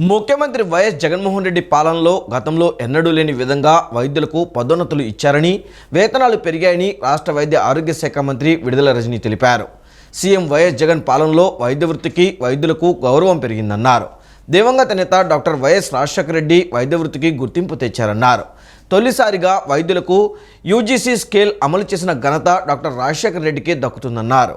ముఖ్యమంత్రి వైఎస్ జగన్మోహన్ రెడ్డి పాలనలో గతంలో ఎన్నడూ లేని విధంగా వైద్యులకు పదోన్నతులు ఇచ్చారని, వేతనాలు పెరిగాయని రాష్ట్ర వైద్య ఆరోగ్య శాఖ మంత్రి విడుదల రజని తెలిపారు. సీఎం వైఎస్ జగన్ పాలనలో వైద్య వృత్తికి, వైద్యులకు గౌరవం పెరిగిందన్నారు. దివంగత నేత డాక్టర్ వైఎస్ రాజశేఖర రెడ్డి వైద్య వృత్తికి గుర్తింపు తెచ్చారన్నారు. తొలిసారిగా వైద్యులకు యూజీసీ స్కేల్ అమలు చేసిన ఘనత డాక్టర్ రాజశేఖర రెడ్డికి దక్కుతుందన్నారు.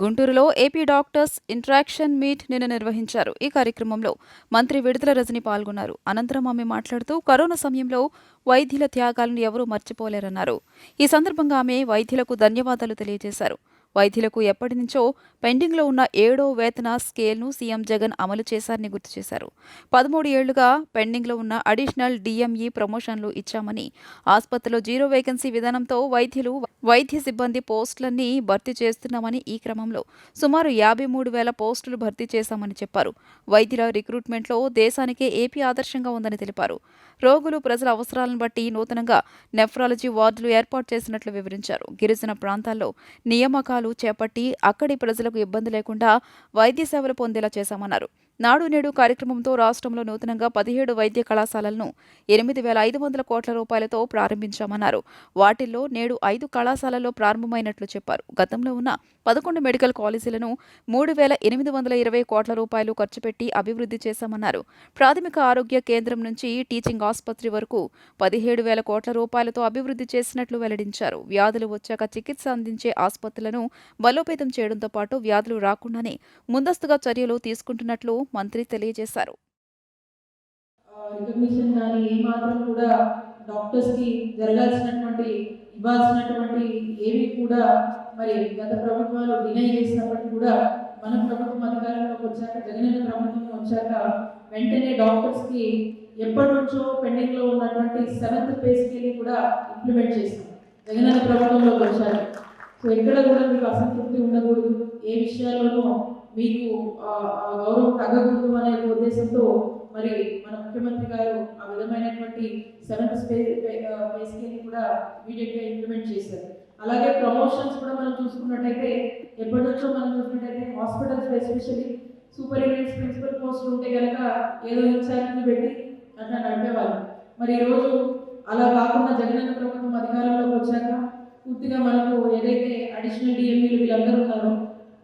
గుంటూరులో ఏపీ డాక్టర్స్ ఇంటరాక్షన్ మీట్ నిన్న నిర్వహించారు. ఈ కార్యక్రమంలో మంత్రి విడుదల రజని పాల్గొన్నారు. అనంతరం ఆమె మాట్లాడుతూ కరోనా సమయంలో వైద్యుల త్యాగాలను ఎవరూ మర్చిపోలేరన్నారు. ఈ సందర్భంగా ఆమె వైద్యులకు ధన్యవాదాలు తెలియజేశారు. వైద్యులకు ఎప్పటి నుంచో పెండింగ్లో ఉన్న 7వ వేతన స్కేల్ను సీఎం జగన్ అమలు చేశారని గుర్తు చేశారు. 13 ఏళ్లుగా పెండింగ్లో ఉన్న అడిషనల్ డిఎంఈ ప్రమోషన్లు ఇచ్చామని, ఆసుపత్రిలో 0 వేకెన్సీ విధానంతో వైద్య సిబ్బంది పోస్టులన్నీ భర్తీ చేస్తున్నామని, ఈ క్రమంలో సుమారు 53,000 పోస్టులు భర్తీ చేశామని చెప్పారు. వైద్యుల రిక్రూట్మెంట్లో దేశానికే ఏపీ ఆదర్శంగా ఉందని తెలిపారు. రోగులు, ప్రజల అవసరాలను బట్టి నూతనంగా నెఫ్రాలజీ వార్డులు ఏర్పాటు చేసినట్లు వివరించారు. గిరిజన ప్రాంతాల్లో నియామకాలు చేపట్టి అక్కడి ప్రజలకు ఇబ్బంది లేకుండా వైద్య సేవలు పొందేలా చేశామన్నారు. నాడు నేడు కార్యక్రమంతో రాష్ట్రంలో నూతనంగా 17 వైద్య కళాశాలలను 8,500 కోట్ల రూపాయలతో ప్రారంభించామన్నారు. వాటిల్లో నేడు 5 కళాశాలల్లో ప్రారంభమైనట్లు చెప్పారు. గతంలో ఉన్న 11 మెడికల్ కాలేజీలను 3,820 కోట్ల రూపాయలు ఖర్చు పెట్టి అభివృద్ధి చేశామన్నారు. ప్రాథమిక ఆరోగ్య కేంద్రం నుంచి టీచింగ్ ఆసుపత్రి వరకు 17,000 కోట్ల రూపాయలతో అభివృద్ధి చేసినట్లు వెల్లడించారు. వ్యాధులు వచ్చాక చికిత్స అందించే ఆసుపత్రులను బలోపేతం చేయడంతో పాటు వ్యాధులు రాకుండానే ముందస్తుగా చర్యలు తీసుకుంటున్నట్లు మంత్రి తెలియజేశారు. రికగ్నిషన్ కానీ ఏమాత్రం కూడా డాక్టర్స్ కి ఇవ్వాల్సినటువంటి ఏవి కూడా మరి గత ప్రభుత్వాలు డినై చేసినప్పటికీ కూడా మన ప్రభుత్వం అధికారంలోకి వచ్చాక, జగనన్న ప్రభుత్వం వచ్చాక వెంటనే డాక్టర్స్ కి ఎప్పటి నుంచో పెండింగ్ లో ఉన్నటువంటి 7th పే స్కేల్ కూడా ఇంప్లిమెంట్ చేస్తాం జగనన్న ప్రభుత్వంలోకి వచ్చాక. సో ఎక్కడ కూడా మీకు అసంతృప్తి ఉండకూడదు, ఏ విషయాల్లోనూ మీకు గౌరవం తగ్గకూడదు అనే ఉద్దేశంతో మరి మన ముఖ్యమంత్రి గారు ఆ విధమైనటువంటి 7th పే స్కేల్ని కూడా ఇమీడియట్గా ఇంప్లిమెంట్ చేశారు. అలాగే ప్రమోషన్స్ కూడా మనం చూసుకున్నట్టయితే, ఎప్పటి నుంచో మనం చూసుకున్నట్టయితే హాస్పిటల్స్ ఎస్పెషల్లీ సూపరింటెండెంట్స్, ప్రిన్సిపల్ పోస్టులు ఉంటే కనుక ఏదో ఇన్ఛార్జ్ని పెట్టి అట్లా నడిపేవాళ్ళు. మరి ఈరోజు అలా కాకుండా జగనన్న ప్రభుత్వం అధికారంలోకి వచ్చాక పూర్తిగా మనకు ఏదైతే అడిషనల్ డిఎంఈలు వీళ్ళందరూ ఉన్నారో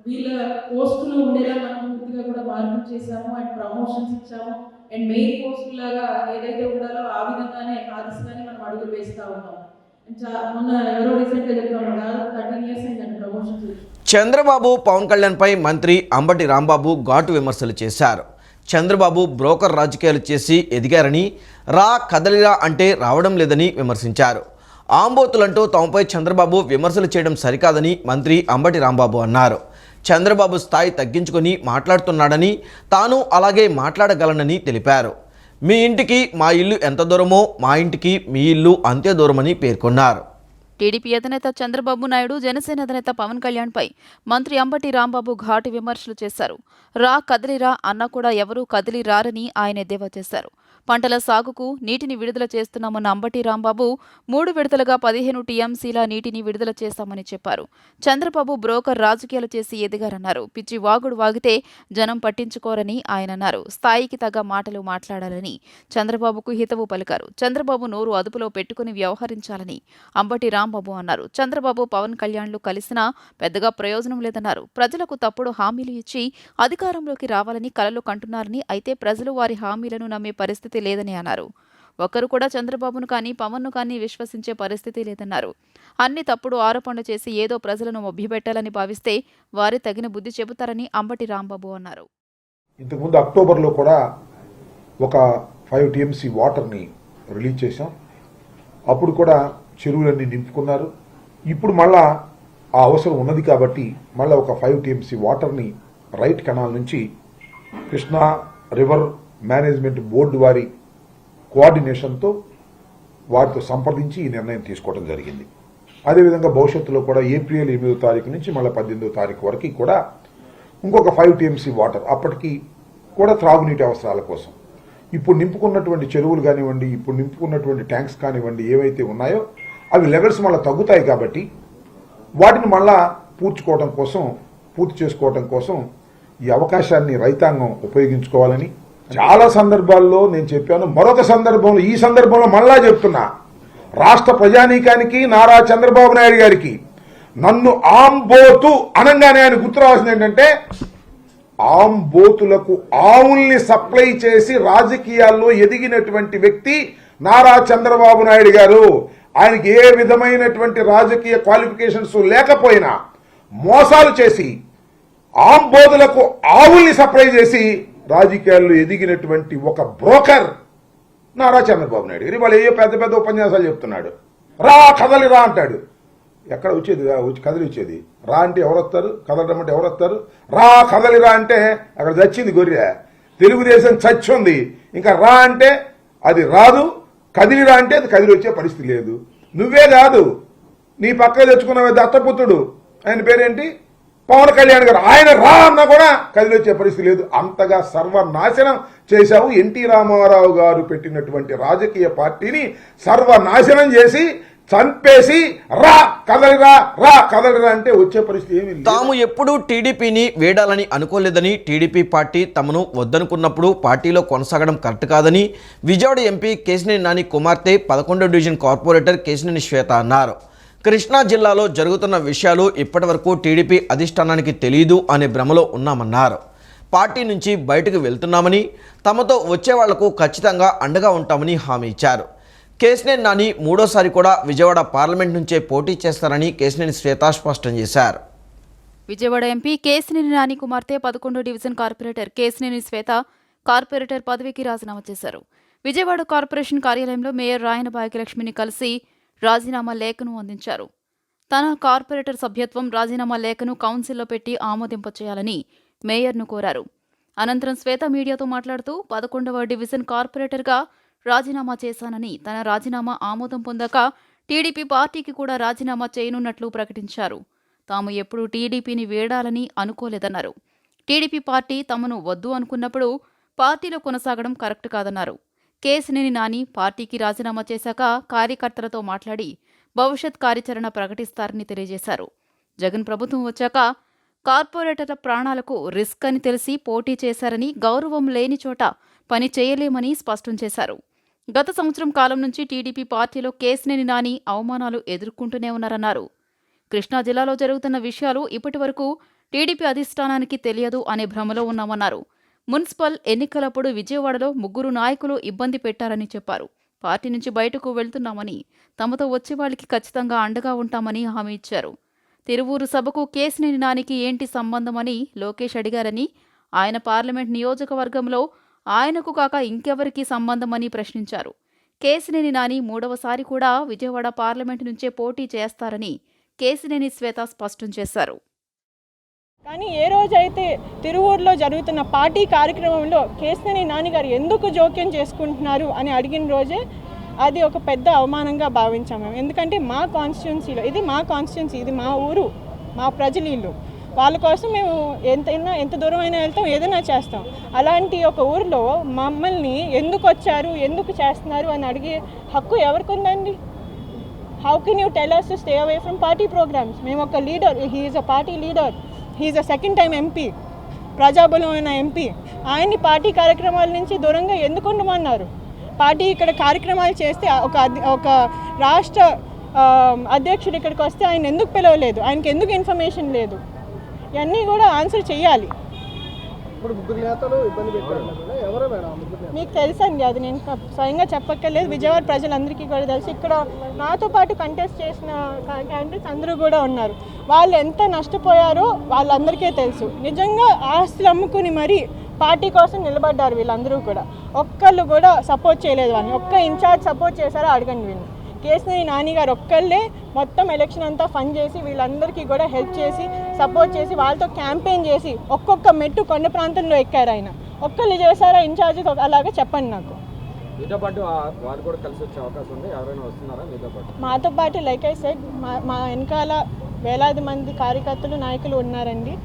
వీళ్ళ పోస్టులు ఉండేలా మనం పూర్తిగా కూడా మార్పులు చేశాము అండ్ ప్రమోషన్స్ ఇచ్చాము. అండ్ మెయిన్ పోస్టులు లాగా ఏదైతే ఉండాలో ఆ విధంగానే ఆ దిశగానే మనం అడుగులు వేస్తూ ఉన్నాం. మొన్న ఎవరో రీసెంట్గా చెప్తాము, దాదాపు 13 years అయిందండి ప్రమోషన్స్. చంద్రబాబు, పవన్ కళ్యాణ్పై మంత్రి అంబటి రాంబాబు ఘాటు విమర్శలు చేశారు. చంద్రబాబు బ్రోకర్ రాజకీయాలు చేసి ఎదిగారని, కదలిరా అంటే రావడం లేదని విమర్శించారు. ఆంబోతులంటూ తమపై చంద్రబాబు విమర్శలు చేయడం సరికాదని మంత్రి అంబటి రాంబాబు అన్నారు. చంద్రబాబు స్థాయి తగ్గించుకొని మాట్లాడుతున్నాడని, తాను అలాగే మాట్లాడగలనని తెలిపారు. మీ ఇంటికి మా ఇల్లు ఎంత దూరమో మా ఇంటికి మీ ఇల్లు అంతే దూరమని పేర్కొన్నారు. టీడీపీ అధినేత చంద్రబాబు నాయుడు, జనసేన అధినేత పవన్ కళ్యాణ్పై మంత్రి అంబటి రాంబాబు ఘాటు విమర్శలు చేశారు. కదిలిరా అన్న కూడా ఎవరూ కదిలి రారని ఆయన ఎద్దేవా చేశారు. పంటల సాగుకు నీటిని విడుదల చేస్తున్నామన్న అంబటి రాంబాబు 3 విడతలుగా 15 టీఎంసీల నీటిని విడుదల చేశామని చెప్పారు. చంద్రబాబు బ్రోకర్ రాజకీయాలు చేసి ఎదిగారన్నారు. పిచ్చి వాగుడు వాగితే జనం పట్టించుకోరని ఆయన అన్నారు. స్థాయికి తగ్గ మాటలు మాట్లాడాలని చంద్రబాబుకు హితవు పలికారు. చంద్రబాబు నోరు అదుపులో పెట్టుకుని వ్యవహరించాలని అంబటి రాంబాబు అన్నారు. చంద్రబాబు, పవన్ కళ్యాణ్లు కలిసినా పెద్దగా ప్రయోజనం లేదన్నారు. ప్రజలకు తప్పుడు హామీలు ఇచ్చి అధికారంలోకి రావాలని కలలు కంటున్నారని, అయితే ప్రజలు వారి హామీలను నమ్మే పరిస్థితి లేదని అన్నారు. ఒకరు కూడా చంద్రబాబును కానీ పవన్ను కానీ విశ్వసించే పరిస్థితి లేదన్నారు. అన్ని తప్పుడు ఆరోపణలు చేసి ఏదో ప్రజలను మభ్యపెట్టాలని భావిస్తే వారి తగిన బుద్ధి చెబుతారని అంబటి రాంబాబు అన్నారు. ఇంతకుముందు అక్టోబర్లో కూడా ఒక 5 టీఎంసీ వాటర్ని రిలీజ్ చేశాం. అప్పుడు కూడా చెరువులన్నీ నింపుకున్నారు. ఇప్పుడు మళ్ళా ఆ అవసరం ఉన్నది కాబట్టి మళ్ళీ ఒక 5 టీఎంసీ వాటర్ని రైట్ కెనాల్ నుంచి కృష్ణా రివర్ మేనేజ్మెంట్ బోర్డు వారి కోఆర్డినేషన్తో వారితో సంప్రదించి ఈ నిర్ణయం తీసుకోవడం జరిగింది. అదేవిధంగా భవిష్యత్తులో కూడా ఏప్రిల్ 8వ తారీఖు నుంచి మళ్ళీ 18వ తారీఖు వరకు కూడా ఇంకొక 5 టీఎంసీ వాటర్, అప్పటికి కూడా త్రాగునీటి అవసరాల కోసం ఇప్పుడు నింపుకున్నటువంటి చెరువులు కానివ్వండి, ఇప్పుడు నింపుకున్నటువంటి ట్యాంక్స్ కానివ్వండి, ఏవైతే ఉన్నాయో అవి లెవెల్స్ మళ్ళీ తగ్గుతాయి కాబట్టి వాటిని మళ్ళా పూర్తి చేసుకోవడం కోసం ఈ అవకాశాన్ని రైతాంగం ఉపయోగించుకోవాలని, చాలా సందర్భాల్లో నేను చెప్పాను, మరొక సందర్భంలో ఈ సందర్భంలో మళ్ళా చెప్తున్నా, రాష్ట్ర ప్రజానీకానికి నారా చంద్రబాబు నాయుడు గారికి నన్ను ఆంబోతు అనగానే ఆయన గుర్తు రావాల్సింది ఏంటంటే, ఆంబోతులకు ఆవుల్ని సప్లై చేసి రాజకీయాల్లో ఎదిగినటువంటి వ్యక్తి నారా చంద్రబాబు నాయుడు గారు. ఆయనకి ఏ విధమైనటువంటి రాజకీయ క్వాలిఫికేషన్స్ లేకపోయినా మోసాలు చేసి ఆంబోతులకు ఆవుల్ని సప్లై చేసి రాజకీయాల్లో ఎదిగినటువంటి ఒక బ్రోకర్ నారా చంద్రబాబు నాయుడు గారు. వాళ్ళు ఏయో పెద్ద పెద్ద ఉపన్యాసాలు చెప్తున్నాడు, రా కదలి రా అంటాడు. ఎక్కడ వచ్చేది కదలి వచ్చేది? రా అంటే ఎవరు వస్తారు, కదలడం అంటే ఎవరు వస్తారు? రా కదలి రా అంటే అక్కడ చచ్చింది గొర్రె, తెలుగుదేశం చచ్చింది. ఇంకా రా అంటే అది రాదు, కదిలిరా అంటే అది కదిలి వచ్చే పరిస్థితి లేదు. నువ్వే కాదు, నీ పక్క తెచ్చుకున్న దత్తపుత్రుడు, ఆయన పేరేంటి, పవన్ కళ్యాణ్ గారు, ఆయన రా అన్నా కూడా కదిలి వచ్చే పరిస్థితి లేదు. అంతగా సర్వనాశనం చేశావు. ఎన్టీ రామారావు గారు పెట్టినటువంటి రాజకీయ పార్టీని సర్వనాశనం చేసి చంపేసి రా కదలిరా రా కదలిరా అంటే వచ్చే పరిస్థితి ఏమి లేదు. తాము ఎప్పుడూ టీడీపీని వేడాలని అనుకోలేదని, టీడీపీ పార్టీ తమను వద్దనుకున్నప్పుడు పార్టీలో కొనసాగడం కరెక్ట్ కాదని విజయవాడ ఎంపీ కేశినేని నాని కుమార్తె 11వ డివిజన్ కార్పొరేటర్ కేశినేని శ్వేత అన్నారు. కృష్ణా జిల్లాలో జరుగుతున్న విషయాలు ఇప్పటివరకు టీడీపీ అధిష్టానానికి తెలియదు అనే భ్రమలో ఉన్నామన్నారు. పార్టీ నుంచి బయటకు వెళ్తున్నామని, తమతో వచ్చే వాళ్లకు ఖచ్చితంగా అండగా ఉంటామని హామీ ఇచ్చారు. కేశినేని నాని మూడోసారి కూడా విజయవాడ పార్లమెంట్ నుంచే పోటీ చేస్తారని కేశినేని శ్వేత స్పష్టం చేశారు. విజయవాడ ఎంపీ కేశినేని నాని కుమార్తె 11వ డివిజన్ కార్పొరేటర్ కేశినేని శ్వేత కార్పొరేటర్ పదవికి రాజీనామా చేశారు. విజయవాడ కార్పొరేషన్ కార్యాలయంలో మేయర్ రాయన భాగ్యలక్ష్మిని కలిసి రాజీనామా లేఖను అందించారు. తన కార్పొరేటర్ సభ్యత్వం రాజీనామా లేఖను కౌన్సిల్లో పెట్టి ఆమోదింపచేయాలని మేయర్ను కోరారు. అనంతరం శ్వేత మీడియాతో మాట్లాడుతూ 11వ డివిజన్ కార్పొరేటర్గా రాజీనామా చేశానని, తన రాజీనామా ఆమోదం పొందాక టీడీపీ పార్టీకి కూడా రాజీనామా చేయనున్నట్లు ప్రకటించారు. తాము ఎప్పుడూ టీడీపీని వేడాలని అనుకోలేదన్నారు. టీడీపీ పార్టీ తమను వద్దు అనుకున్నప్పుడు పార్టీలో కొనసాగడం కరెక్ట్ కాదన్నారు. కేశినేని నాని పార్టీకి రాజీనామా చేశాక కార్యకర్తలతో మాట్లాడి భవిష్యత్ కార్యాచరణ ప్రకటిస్తారని తెలియజేశారు. జగన్ ప్రభుత్వం వచ్చాక కార్పొరేటర్ల ప్రాణాలకు రిస్క్ అని తెలిసి పోటీ చేశారని, గౌరవం లేని చోట పని చేయలేమని స్పష్టం చేశారు. గత సంవత్సరం కాలం నుంచి టీడీపీ పార్టీలో కేశినేని నాని అవమానాలు ఎదుర్కొంటూనే ఉన్నారన్నారు. కృష్ణా జిల్లాలో జరుగుతున్న విషయాలు ఇప్పటివరకు టీడీపీ అధిష్టానానికి తెలియదు అనే భ్రమలో ఉన్నామన్నారు. మున్సిపల్ ఎన్నికలప్పుడు విజయవాడలో 3 నాయకులు ఇబ్బంది పెట్టారని చెప్పారు. పార్టీ నుంచి బయటకు వెళ్తున్నామని, తమతో వచ్చే వాళ్ళకి ఖచ్చితంగా అండగా ఉంటామని హామీ ఇచ్చారు. తిరువూరు సభకు కేశినేని నానికి ఏంటి సంబంధమని లోకేష్ అడిగారని, ఆయన పార్లమెంట్ నియోజకవర్గంలో ఆయనకు కాక ఇంకెవరికి సంబంధమని ప్రశ్నించారు. కేశినేని నాని మూడవసారి కూడా విజయవాడ పార్లమెంటు నుంచే పోటీ చేస్తారని కేశినేని శ్వేత స్పష్టం చేశారు. కానీ ఏ రోజైతే తిరువూరులో జరుగుతున్న పార్టీ కార్యక్రమంలో కేశినేని నాని గారు ఎందుకు జోక్యం చేసుకుంటున్నారు అని అడిగిన రోజే అది ఒక పెద్ద అవమానంగా భావించాము మేము. ఎందుకంటే మా కాన్స్టిట్యున్సీలో, ఇది మా కాన్స్టిట్యున్సీ, ఇది మా ఊరు, మా ప్రజలు ఇల్లు, వాళ్ళ కోసం మేము ఎంత దూరం అయినా వెళ్తాం, ఏదైనా చేస్తాం. అలాంటి ఒక ఊరిలో మమ్మల్ని ఎందుకు వచ్చారు, ఎందుకు చేస్తున్నారు అని అడిగే హక్కు ఎవరికి ఉందండి? How can you tell us to stay away from party programs? మేము ఒక leader, he is a party leader, he is a second time MP, ప్రజాబలమైన ఎంపీ. ఆయన్ని పార్టీ కార్యక్రమాల నుంచి దూరంగా ఎందుకు ఉండమన్నారు? పార్టీ ఇక్కడ కార్యక్రమాలు చేస్తే ఒక రాష్ట్ర అధ్యక్షుడు ఇక్కడికి వస్తే ఆయన ఎందుకు పిలవలేదు, ఆయనకి ఎందుకు ఇన్ఫర్మేషన్ లేదు? ఇవన్నీ కూడా ఆన్సర్ చేయాలి. మీకు తెలుసండి, అది నేను స్వయంగా చెప్పక్కర్లేదు, విజయవాడ ప్రజలందరికీ కూడా తెలుసు. ఇక్కడ నాతో పాటు కంటెస్ట్ చేసిన క్యాండిడేట్స్ అందరూ కూడా ఉన్నారు. వాళ్ళు ఎంత నష్టపోయారో వాళ్ళందరికీ తెలుసు. నిజంగా ఆస్తులు అమ్ముకుని మరీ పార్టీ కోసం నిలబడ్డారు వీళ్ళందరూ కూడా. ఒక్కళ్ళు కూడా సపోర్ట్ చేయలేదు వాళ్ళని. ఒక్క ఇన్ఛార్జ్ సపోర్ట్ చేశారో అడగండి వీళ్ళు. కేశినేని నాని గారు ఒక్కళ్ళే మొత్తం ఎలక్షన్ అంతా ఫండ్ చేసి వీళ్ళందరికీ కూడా హెల్ప్ చేసి సపోర్ట్ చేసి వాళ్ళతో క్యాంపెయిన్ చేసి ఒక్కొక్క మెట్టు కొండ ప్రాంతంలో ఎక్కారు ఆయన. ఒక్కళ్ళు చేశారా ఇన్ఛార్జ్? అలాగే చెప్పండి నాకు. మాతో పాటు లైక్ ఐ సెడ్, మా వెనకాల వేలాది మంది కార్యకర్తలు నాయకులు ఉన్నారండి.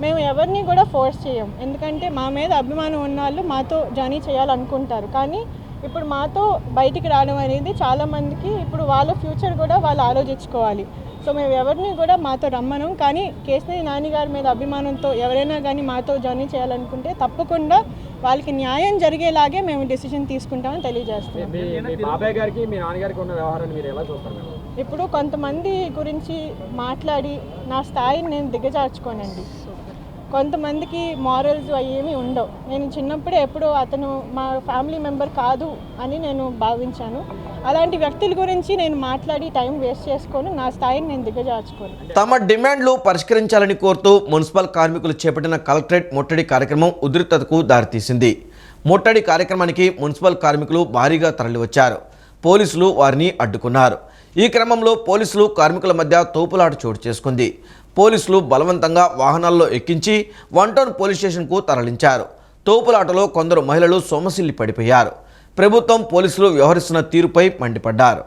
మేము ఎవరిని కూడా ఫోర్స్ చేయం, ఎందుకంటే మా మీద అభిమానం ఉన్న వాళ్ళు మాతో జర్నీ చేయాలనుకుంటారు. కానీ ఇప్పుడు మాతో బయటికి రావడం అనేది చాలామందికి ఇప్పుడు వాళ్ళ ఫ్యూచర్ కూడా వాళ్ళు ఆలోచించుకోవాలి. సో మేము ఎవరిని కూడా మాతో రమ్మనం. కానీ కేశినేని నాని గారి మీద అభిమానంతో ఎవరైనా కానీ మాతో జర్నీ చేయాలనుకుంటే తప్పకుండా వాళ్ళకి న్యాయం జరిగేలాగే మేము డిసిషన్ తీసుకుంటామని తెలియజేస్తున్నాం. మీ బాబాయ్ గారికి మీ నాన్నగారికి ఉన్న వ్యవహారాన్ని మీరు ఎలా చూస్తారు? ఇప్పుడు కొంతమంది గురించి మాట్లాడి నా స్థాయిని నేను దిగజార్చుకోనండి. కొంతమందికి మారల్స్ అవేమీ ఉండవు. నేను చిన్నప్పుడే ఎప్పుడూ అతను మా ఫ్యామిలీ మెంబర్ కాదు అని నేను భావించాను. అలాంటి వ్యక్తుల గురించి నేను మాట్లాడి టైం వేస్ట్ చేసుకొని నా స్థాయిని నేను దిగజార్చుకోను. తమ డిమాండ్లు పరిష్కరించాలని కోరుతూ మున్సిపల్ కార్మికులు చేపట్టిన కలెక్టరేట్ ముట్టడి కార్యక్రమం ఉద్రిక్తతకు దారితీసింది. ముట్టడి కార్యక్రమానికి మున్సిపల్ కార్మికులు భారీగా తరలివచ్చారు. పోలీసులు వారిని అడ్డుకున్నారు. ఈ క్రమంలో పోలీసులు కార్మికుల మధ్య తోపులాట చోటు చేసుకుంది. పోలీసులు బలవంతంగా వాహనాల్లో ఎక్కించి 1 టౌన్ పోలీస్ స్టేషన్కు తరలించారు. తోపులాటలో కొందరు మహిళలు సొమ్మసిల్లి పడిపోయారు. ప్రభుత్వం పోలీసులు వ్యవహరిస్తున్న తీరుపై మండిపడ్డారు.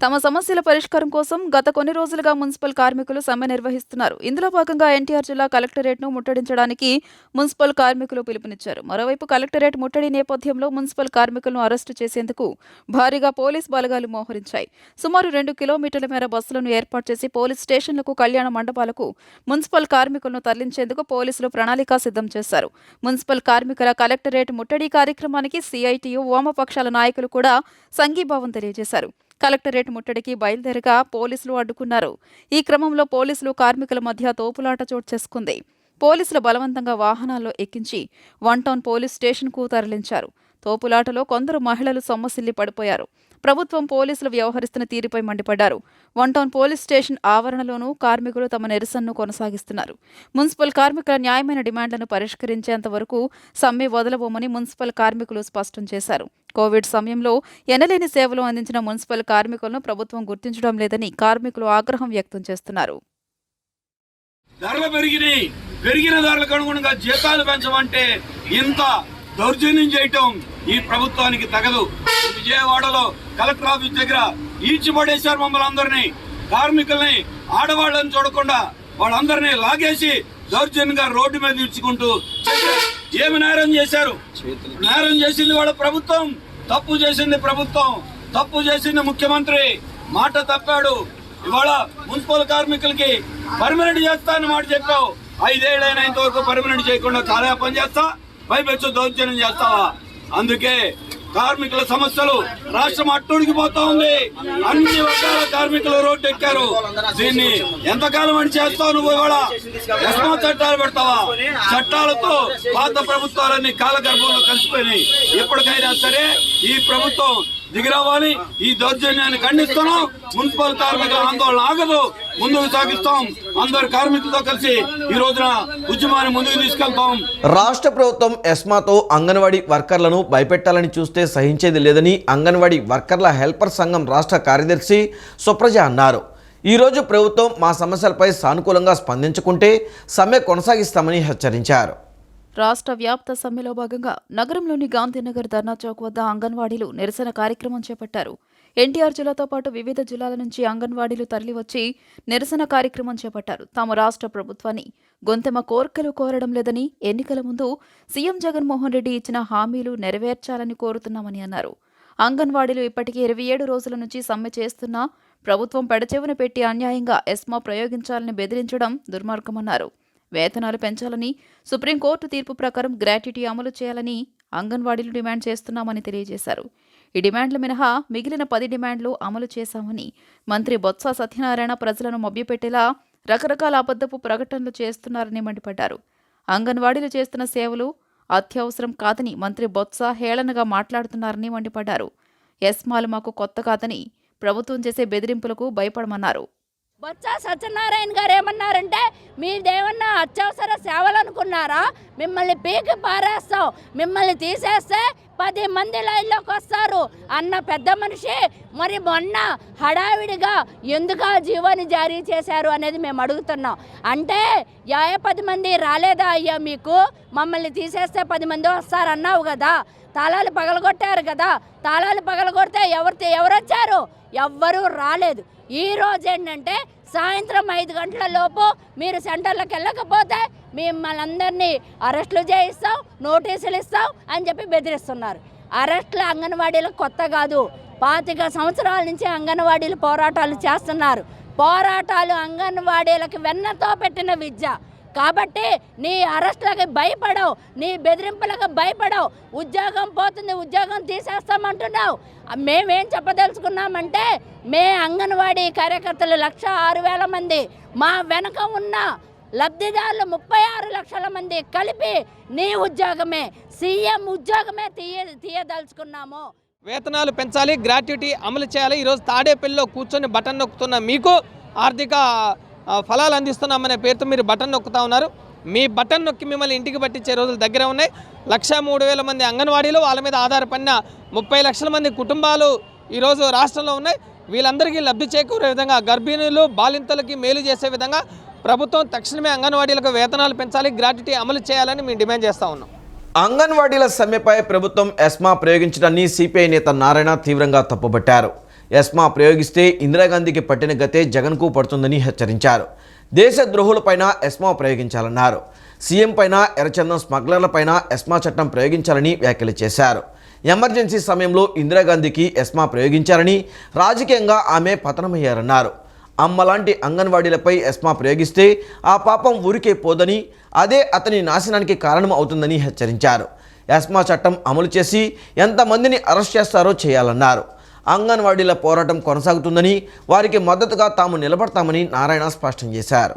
తమ సమస్యల పరిష్కారం కోసం గత కొన్ని రోజులుగా మున్సిపల్ కార్మికులు సమ్మె నిర్వహిస్తున్నారు. ఇందులో భాగంగా ఎన్టీఆర్ జిల్లా కలెక్టరేట్ను ముట్టడించడానికి మున్సిపల్ కార్మికులు పిలుపునిచ్చారు. మరోవైపు కలెక్టరేట్ ముట్టడి నేపథ్యంలో మున్సిపల్ కార్మికులను అరెస్టు చేసేందుకు భారీగా పోలీస్ బలగాలు మోహరించాయి. సుమారు 2 కిలోమీటర్ల మేర బస్సులను ఏర్పాటు చేసి పోలీస్ స్టేషన్లకు, కళ్యాణ మండపాలకు మున్సిపల్ కార్మికులను తరలించేందుకు పోలీసులు ప్రణాళిక సిద్ధం చేశారు. మున్సిపల్ కార్మికుల కలెక్టరేట్ ముట్టడి కార్యక్రమానికి సిఐటియు, వామపక్షాల నాయకులు కూడా సంఘీభావం తెలియజేశారు. కలెక్టరేట్ ముట్టడికి బయలుదేరగా పోలీసులు అడ్డుకున్నారు. ఈ క్రమంలో పోలీసులు కార్మికుల మధ్య తోపులాట చోటు చేసుకుంది. పోలీసులు బలవంతంగా వాహనాల్లో ఎక్కించి 1 టౌన్ పోలీస్ స్టేషన్కు తరలించారు. తోపులాటలో కొందరు మహిళలు సొమ్మసిల్లి పడిపోయారు. ప్రభుత్వం పోలీసులు వ్యవహరిస్తున్న తీరుపై మండిపడ్డారు. 1 టౌన్ పోలీస్ స్టేషన్ ఆవరణలోనూ కార్మికులు తమ నిరసనను కొనసాగిస్తున్నారు. మున్సిపల్ కార్మికుల న్యాయమైన డిమాండ్లను పరిష్కరించేంత వరకు సమ్మె వదలబోమని మున్సిపల్ కార్మికులు స్పష్టం చేశారు. కోవిడ్ సమయంలో ఎనలేని సేవలు అందించిన మున్సిపల్ కార్మికులను ప్రభుత్వం గుర్తించడం లేదని కార్మికులు ఆగ్రహం వ్యక్తం చేస్తున్నారు. ధరలు పెరిగిన ధరలకు అనుగుణంగా జీతాలు పెంచమంటే ఇంత దౌర్జన్యం చేయటం ఈ ప్రభుత్వానికి తగదు. విజయవాడలో కలెక్టర్ ఆఫీస్ దగ్గర ఈడ్చిపడేశారు మమ్మల్ని అందరినీ. కార్మికుల్ని, ఆడవాళ్ళని చూడకుండా వాళ్ళందరినీ లాగేసి దౌర్జన్యంగా రోడ్డు మీద ఈడ్చుకుంటూ ఏమి నేరం చేశారు? నేరం చేసింది వాళ్ళ ప్రభుత్వం, తప్పు చేసింది ప్రభుత్వం, తప్పు చేసింది ముఖ్యమంత్రి. మాట తప్పాడు. ఇవాళ మున్సిపల్ కార్మికులకి పర్మనెంట్ చేస్తా అని మాట చెప్పావు. 5 ఏళ్ళైనా ఇంతవరకు పర్మనెంట్ చేయకుండా కాలయాపన చేస్తా, పైపెచ్చు దౌర్జన్యం చేస్తావా? అందుకే కార్మికుల సమస్యలు రాష్ట్రం అట్టుడికిపోతా ఉంది. అన్ని వర్గాల కార్మికులు రోడ్డు ఎక్కారు. దీన్ని ఎంతకాలం అని చేస్తావు నువ్వు? ఇవాళ ఎస్మా చట్టాలు పెడతావా? చట్టాలతో పాత ప్రభుత్వాలన్నీ కాలగర్భంలో కలిసిపోయినాయి. ఎప్పటికైనా సరే ఈ ప్రభుత్వం దిగిరావాలి. ఈ దౌర్జన్యాన్ని ఖండిస్తున్నాం. మున్సిపల్ కార్మికుల ఆందోళన ఆగదు, ముందుకు సాగిస్తాం. అందరు కార్మికులతో కలిసి ఈ రోజున ఉద్యమాన్ని ముందుకు తీసుకెళ్తాం. రాష్ట్ర ప్రభుత్వం ఎస్మాతో అంగన్వాడీ వర్కర్లను భయపెట్టాలని చూస్తే సహించేది లేదని అంగన్వాడీ వర్కర్ల హెల్పర్ సంఘం రాష్ట్ర కార్యదర్శి సుప్రజ అన్నారు. ఈరోజు ప్రభుత్వం మా సమస్యలపై సానుకూలంగా స్పందించుకుంటే సమ్మె కొనసాగిస్తామని హెచ్చరించారు. రాష్ట్ర వ్యాప్త సమ్మెలో భాగంగా నగరంలోని గాంధీనగర్ ధర్నా చౌక్ వద్ద అంగన్వాడీలు నిరసన కార్యక్రమం చేపట్టారు. ఎన్టీఆర్ జిల్లాతో పాటు వివిధ జిల్లాల నుంచి అంగన్వాడీలు తరలివచ్చి నిరసన కార్యక్రమం చేపట్టారు. తాము రాష్ట్ర ప్రభుత్వాన్ని గొంతెమ కోర్కెలు కోరడం లేదని, ఎన్నికల ముందు సీఎం జగన్మోహన్ రెడ్డి ఇచ్చిన హామీలు నెరవేర్చాలని కోరుతున్నామని అన్నారు. అంగన్వాడీలు ఇప్పటికీ 27 రోజుల నుంచి సమ్మె చేస్తున్నా ప్రభుత్వం పెడచెవిన పెట్టి అన్యాయంగా ఎస్మా ప్రయోగించాలని బెదిరించడం దుర్మార్గమన్నారు. వేతనాలు పెంచాలని, సుప్రీంకోర్టు తీర్పు ప్రకారం గ్రాట్యుటీ అమలు చేయాలని అంగన్వాడీలు డిమాండ్ చేస్తున్నామని తెలియజేశారు. ఈ డిమాండ్లు మినహా మిగిలిన 10 డిమాండ్లు అమలు చేశామని మంత్రి బొత్స సత్యనారాయణ ప్రజలను మభ్యపెట్టేలా రకరకాల అబద్ధపు ప్రకటనలు చేస్తున్నారని మండిపడ్డారు. అంగన్వాడీలు చేస్తున్న సేవలు అత్యవసరం కాదని మంత్రి బొత్స హేళనగా మాట్లాడుతున్నారని మండిపడ్డారు. ఎస్మాలు మాకు కొత్త కాదని, ప్రభుత్వం చేసే బెదిరింపులకు భయపడమన్నారు. బొత్స సత్యనారాయణ గారు ఏమన్నారంటే, మీదేమన్నా అత్యవసర సేవలు అనుకున్నారా? మిమ్మల్ని పీకి పారేస్తాం, మిమ్మల్ని తీసేస్తే 10 మంది లైన్లోకి వస్తారు అన్న పెద్ద మనిషి మరి మొన్న హడావిడిగా ఎందుకు ఆ జీవోని జారీ చేశారు అనేది మేము అడుగుతున్నాం. అంటే 10 మంది రాలేదా అయ్యా మీకు? మమ్మల్ని తీసేస్తే 10 మంది వస్తారన్నావు కదా, తాళాలు పగలగొట్టారు కదా, తాళాలు పగలగొడితే ఎవరు వచ్చారు? ఎవ్వరూ రాలేదు. ఈ రోజు ఏంటంటే సాయంత్రం 5 గంటల లోపు మీరు సెంటర్లకు వెళ్ళకపోతే మిమ్మల్ని అందరినీ అరెస్టులు చేయిస్తాం, నోటీసులు ఇస్తాం అని చెప్పి బెదిరిస్తున్నారు. అరెస్టులు అంగన్వాడీలకు కొత్త కాదు. 25 సంవత్సరాల నుంచి అంగన్వాడీలు పోరాటాలు చేస్తున్నారు. పోరాటాలు అంగన్వాడీలకు వెన్నతో పెట్టిన విద్య. కాబట్టి నీ అరెస్టులకి భయపడవు, నీ బెదిరింపులకు భయపడవు. ఉద్యోగం పోతుంది, ఉద్యోగం తీసేస్తామంటున్నావు. మేమేం చెప్పదలుచుకున్నామంటే మే అంగన్వాడీ కార్యకర్తలు 1,06,000 మంది, మా వెనక ఉన్న లబ్ధిదారులు 36 లక్షల మంది కలిపి నీ ఉద్యోగమే, సీఎం ఉద్యోగమే తీయదలుచుకున్నాము. వేతనాలు పెంచాలి, గ్రాట్యుటీ అమలు చేయాలి. ఈరోజు తాడేపల్లిలో కూర్చొని బటన్ నొక్కుతున్న మీకు ఆర్థిక ఫలాలు అందిస్తున్నామనే పేరుతో మీరు బటన్ నొక్కుతా ఉన్నారు. మీ బటన్ నొక్కి మిమ్మల్ని ఇంటికి పట్టించే రోజులు దగ్గర ఉన్నాయి. 1,03,000 మంది అంగన్వాడీలు, వాళ్ళ మీద ఆధారపడిన 30 లక్షల మంది కుటుంబాలు ఈరోజు రాష్ట్రంలో ఉన్నాయి. వీళ్ళందరికీ లబ్ధి చేకూరే విధంగా, గర్భిణీలు బాలింతలకి మేలు చేసే విధంగా ప్రభుత్వం తక్షణమే అంగన్వాడీలకు వేతనాలు పెంచాలి, గ్రాట్యుటీ అమలు చేయాలని మేము డిమాండ్ చేస్తూ ఉన్నాం. అంగన్వాడీల సమ్మెపై ప్రభుత్వం ఎస్మా ప్రయోగించడాన్ని సిపిఐ నేత నారాయణ తీవ్రంగా తప్పుబట్టారు. ఎస్మా ప్రయోగిస్తే ఇందిరాగాంధీకి పట్టిన గతే జగన్కు పడుతుందని హెచ్చరించారు. దేశద్రోహులపైన ఎస్మా ప్రయోగించాలన్నారు. సీఎం పైన, ఎర్రచందనం స్మగ్లర్లపైన ఎస్మా చట్టం ప్రయోగించాలని వ్యాఖ్యలు చేశారు. ఎమర్జెన్సీ సమయంలో ఇందిరాగాంధీకి ఎస్మా ప్రయోగించారని, రాజకీయంగా ఆమె పతనమయ్యారన్నారు. అమ్మలాంటి అంగన్వాడీలపై ఎస్మా ప్రయోగిస్తే ఆ పాపం ఊరికే పోదని, అదే అతని నాశనానికి కారణం అవుతుందని హెచ్చరించారు. ఎస్మా చట్టం అమలు చేసి ఎంతమందిని అరెస్ట్ చేస్తారో చేయాలన్నారు. అంగన్వాడీల పోరాటం కొనసాగుతుందని, వారికి మద్దతుగా తాము నిలబడతామని నారాయణ స్పష్టం చేశారు.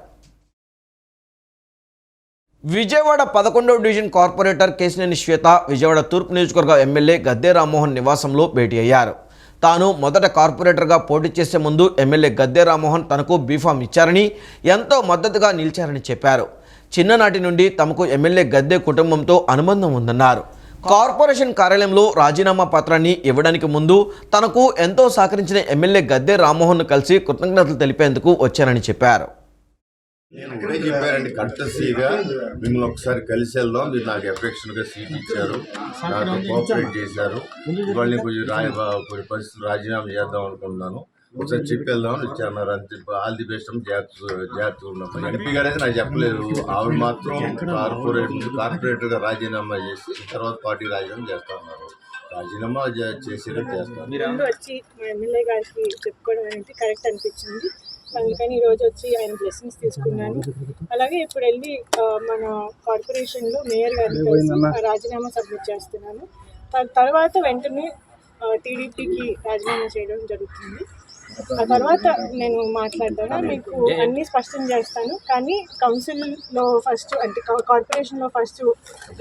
విజయవాడ 11వ డివిజన్ కార్పొరేటర్ కేశినేని శ్వేత విజయవాడ తూర్పు నియోజకవర్గ ఎమ్మెల్యే గద్దె రామ్మోహన్ నివాసంలో భేటీ అయ్యారు. తాను మొదట కార్పొరేటర్గా పోటీ చేసే ముందు ఎమ్మెల్యే గద్దె రామ్మోహన్ తనకు బీఫామ్ ఇచ్చారని, ఎంతో మద్దతుగా నిలిచారని చెప్పారు. చిన్ననాటి నుండి తమకు ఎమ్మెల్యే గద్దె కుటుంబంతో అనుబంధం ఉందన్నారు. కార్పొరేషన్ కార్యాలయంలో రాజీనామా పత్రాన్ని ఇవ్వడానికి ముందు తనకు ఎంతో సహకరించిన ఎమ్మెల్యే గద్దె రామ్మోహన్ను కలిసి కృతజ్ఞతలు తెలిపేందుకు వచ్చారని చెప్పారు. నేను ఇక్కడే చెప్పారండి, కర్టసీగా మిమ్మల్ని ఒకసారి కలిసి వెళ్దాం, మీరు నాకు ఎఫెక్షన్గా సీట్ ఇచ్చారు, నాకు కోఆపరేట్ చేశారు, ఇవాళ కొన్ని పరిస్థితులు రాజీనామా చేద్దాం అనుకున్నాను, ఒకసారి చెప్పి వెళ్దామని వచ్చారు. అంతే, ఆల్ ది బెస్ట్, జాగ్రత్తగా ఉన్నాం. ఎంపీ గారు అయితే నాకు చెప్పలేదు, ఆవిడ మాత్రం కార్పొరేటర్గా రాజీనామా చేసి తర్వాత పార్టీ రాజీనామా చేస్తా ఉన్నారు. రాజీనామా చేసేటట్టు చేస్తారు. ముందు వచ్చి మా ఎమ్మెల్యే గారికి చెప్పుకోవడం అనేది కరెక్ట్ అనిపించింది. అందుకని ఈరోజు వచ్చి ఆయన బ్లెస్సింగ్స్ తీసుకున్నాను. అలాగే ఇప్పుడు వెళ్ళి మన కార్పొరేషన్లో మేయర్ గారికి కలిసి రాజీనామా సబ్మిట్ చేస్తున్నాను. తర్వాత వెంటనే టీడీపీకి రాజీనామా చేయడం జరుగుతుంది. ఆ తర్వాత నేను మాట్లాడతాను, మీకు అన్నీ స్పష్టం చేస్తాను. కానీ కౌన్సిల్లో ఫస్ట్, అంటే కార్పొరేషన్లో ఫస్ట్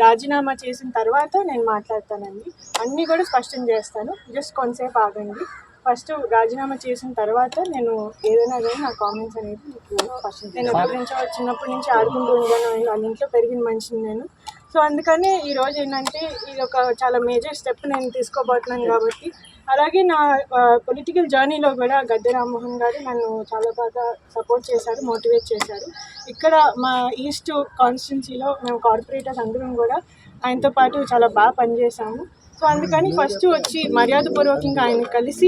రాజీనామా చేసిన తర్వాత నేను మాట్లాడతానండి. అన్నీ కూడా స్పష్టం చేస్తాను. జస్ట్ కొంతసేపు ఆగండి. ఫస్ట్ రాజీనామా చేసిన తర్వాత నేను ఏదైనా కానీ నా కామెంట్స్ అనేది మీకు ఫస్ట్. నేను ఎప్పటి నుంచో చిన్నప్పటి నుంచి ఆడుకుంటూ ఉంటాను, వాళ్ళ ఇంట్లో పెరిగిన మనిషిని నేను. సో అందుకని ఈరోజు ఏంటంటే ఇది ఒక చాలా మేజర్ స్టెప్ నేను తీసుకోబోతున్నాను కాబట్టి. అలాగే నా పొలిటికల్ జర్నీలో కూడా గద్దె రామ్మోహన్ గారు నన్ను చాలా బాగా సపోర్ట్ చేశారు, మోటివేట్ చేశారు. ఇక్కడ మా ఈస్ట్ కాన్స్టిట్యున్సీలో మేము కార్పొరేటర్స్ అందరం కూడా ఆయనతో పాటు చాలా బాగా పనిచేశాము. సో అందుకని ఫస్ట్ వచ్చి మర్యాదపూర్వకంగా ఆయన కలిసి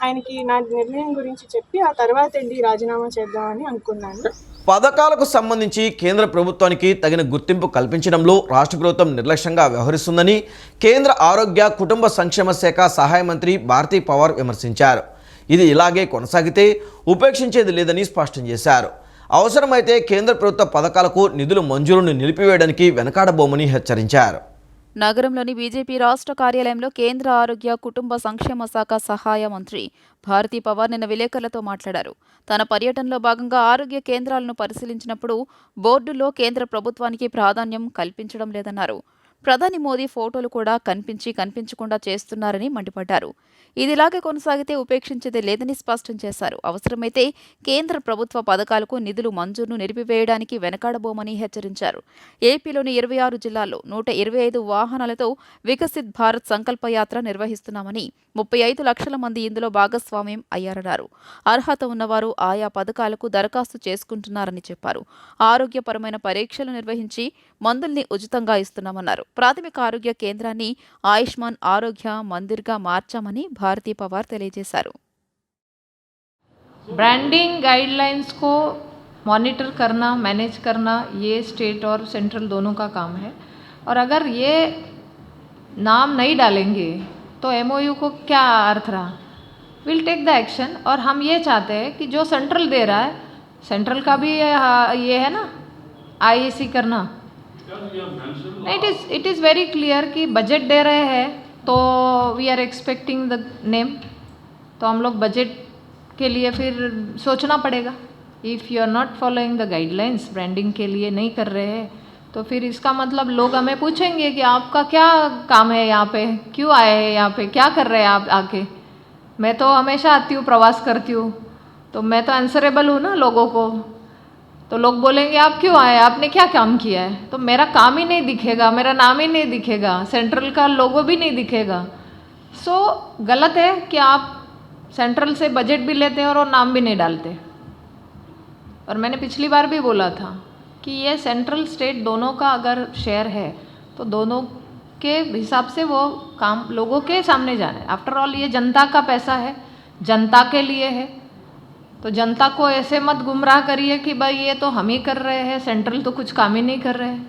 ఆయనకి నా నిర్ణయం గురించి చెప్పి ఆ తర్వాత వెళ్ళి రాజీనామా చేద్దామని అనుకున్నాను. పథకాలకు సంబంధించి కేంద్ర ప్రభుత్వానికి తగిన గుర్తింపు కల్పించడంలో రాష్ట్ర ప్రభుత్వం నిర్లక్ష్యంగా వ్యవహరిస్తుందని కేంద్ర ఆరోగ్య కుటుంబ సంక్షేమ శాఖ సహాయ మంత్రి భారతీ పవార్ విమర్శించారు. ఇది ఇలాగే కొనసాగితే ఉపేక్షించేది లేదని స్పష్టం చేశారు. అవసరమైతే కేంద్ర ప్రభుత్వ పథకాలకు నిధులు మంజూరును నిలిపివేయడానికి వెనకాడబోమని హెచ్చరించారు. నగరంలోని బీజేపీ రాష్ట్ర కార్యాలయంలో కేంద్ర ఆరోగ్య కుటుంబ సంక్షేమ శాఖ సహాయ మంత్రి భారతీ పవార్ నిన్న విలేకరులతో మాట్లాడారు. తన పర్యటనలో భాగంగా ఆరోగ్య కేంద్రాలను పరిశీలించినప్పుడు బోర్డులో కేంద్ర ప్రభుత్వానికి ప్రాధాన్యం కల్పించడం లేదన్నారు. ప్రధాని మోదీ ఫోటోలు కూడా కనిపించకుండా చేస్తున్నారని మండిపడ్డారు. ఇదిలాగే కొనసాగితే ఉపేక్షించేదే లేదని స్పష్టం చేశారు. అవసరమైతే కేంద్ర ప్రభుత్వ పథకాలకు నిధులు మంజూరును నిలిపివేయడానికి వెనకాడబోమని హెచ్చరించారు. ఏపీలోని 26 జిల్లాల్లో 125 వాహనాలతో వికసిత్ భారత్ సంకల్పయాత్ర నిర్వహిస్తున్నామని, 35 లక్షల మంది ఇందులో భాగస్వామ్యం అయ్యారన్నారు. అర్హత ఉన్నవారు ఆయా పథకాలకు దరఖాస్తు చేసుకుంటున్నారని చెప్పారు. ఆరోగ్యపరమైన పరీక్షలు నిర్వహించి మందుల్ని ఉచితంగా ఇస్తున్నామన్నారు. ప్రాథమిక ఆరోగ్య కేంద్రాన్ని ఆయుష్మాన్ ఆరోగ్య మందిర్గా మార్చామని భారతీ పవార్ తెలియజేశారు. ब्रांडिंग गाइडलाइंस को मॉनिटर करना, मैनेज करना ये स्टेट और सेंट्रल दोनों का काम है. और अगर ये नाम नहीं डालेंगे तो एमओयू को क्या अर्थ रहा. Will take the action. और हम ये चाहते हैं कि जो सेंट्रल दे रहा है, सेंट्रल का भी ये है ना आईएसी करना इट इज़ वेरी क्लियर कि बजट दे रहे हैं तो we are expecting the name, तो हम लोग बजट के लिए फिर सोचना पड़ेगा. If you are not following the guidelines, branding के लिए नहीं कर रहे हैं, तो फिर इसका मतलब लोग हमें पूछेंगे कि आपका क्या काम है यहाँ पे, क्यों आए हैं यहाँ पे, क्या कर रहे हैं आप आके. मैं तो हमेशा आती हूँ, प्रवास करती हूँ, तो मैं तो आंसरेबल हूँ ना लोगों को. तो लोग बोलेंगे आप क्यों आए, आपने क्या काम किया है, तो मेरा काम ही नहीं दिखेगा, मेरा नाम ही नहीं दिखेगा, सेंट्रल का लोगो भी नहीं दिखेगा. सो गलत है कि आप सेंट्रल से बजट भी लेते हैं और वो नाम भी नहीं डालते. और मैंने पिछली बार भी बोला था कि ये सेंट्रल स्टेट दोनों का अगर शेयर है तो दोनों के हिसाब से वो काम लोगों के सामने जाना है. आफ्टर ऑल ये जनता का पैसा है, जनता के लिए है, तो जनता को ऐसे मत गुमराह करिए कि भाई ये तो हम ही कर रहे हैं, सेंट्रल तो कुछ काम ही नहीं कर रहे हैं.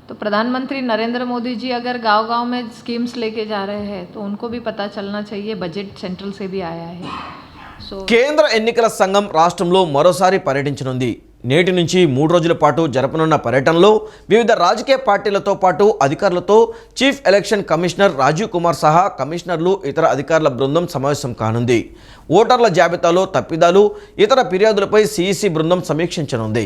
तो प्रधानमंत्री नरेंद्र मोदी जी अगर गांव-गांव में स्कीम्स लेके जा रहे हैं तो उनको भी पता चलना चाहिए बजट सेंट्रल से भी आया है. సో కేంద్ర ఎన్నికల సంఘం రాష్ట్రంలో మరోసారి పర్యటించనుంది. నేటి నుంచి 3 రోజుల పాటు జరపనున్న పర్యటనలో వివిధ రాజకీయ పార్టీలతో పాటు అధికారులతో chief election commissioner Rajiv Kumar సహా కమిషనర్లు ఇతర అధికారుల బృందం సమావేశం కానుంది. ఓటర్ల జాబితాలో తప్పిదాలు, ఇతర ఫిర్యాదులపై సిఈసి బృందం సమీక్షించనుంది.